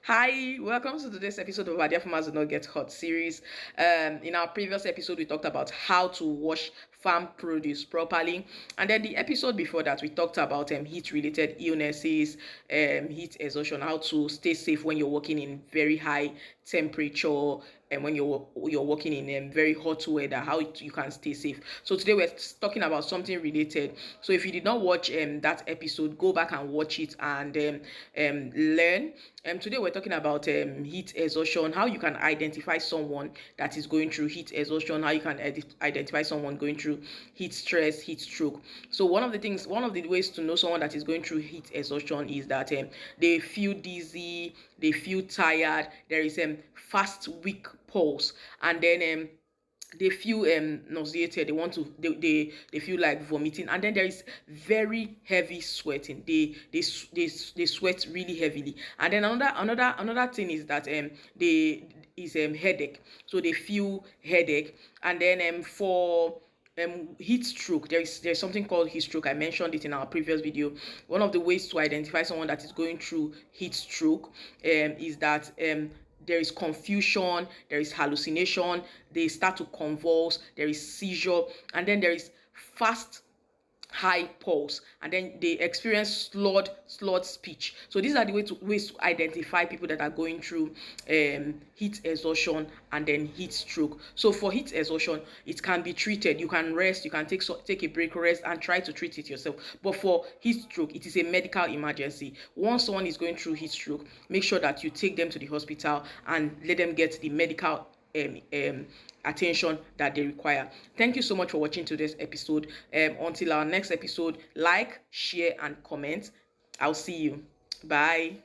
Hi, welcome to today's episode of Our Dear Farmers Do Not Get Hot series. In our previous episode, we talked about how to wash farm produce properly, and then the episode before that, we talked about heat-related illnesses, heat exhaustion, how to stay safe when you're working in very high temperature, and when you're working in very hot weather, how you can stay safe. So today we're talking about something related. So if you did not watch that episode, go back and watch it and learn. Today we're talking about heat exhaustion, how you can identify someone that is going through heat exhaustion, how you can identify someone going through heat stress, heat stroke. So one of the ways to know someone that is going through heat exhaustion is that they feel dizzy, they feel tired, there is fast weak pulse, and then they feel nauseated, they feel like vomiting, and then there is very heavy sweating. They sweat really heavily, and then another thing is that they is headache. So they feel headache, and then for heat stroke, there's something called heat stroke. I mentioned it in our previous video. One of the ways to identify someone that is going through heat stroke is that there is confusion, there is hallucination, they start to convulse, there is seizure, and then there is fast high pulse, and then they experience slurred speech. So these are the ways to identify people that are going through heat exhaustion and then heat stroke. So for heat exhaustion, it can be treated. You can rest, you can take a break, rest, and try to treat it yourself. But for heat stroke, it is a medical emergency. Once someone is going through heat stroke, make sure that you take them to the hospital and let them get the medical attention that they require. Thank you so much for watching today's episode. Until our next episode, like, share, and comment. I'll see you. Bye.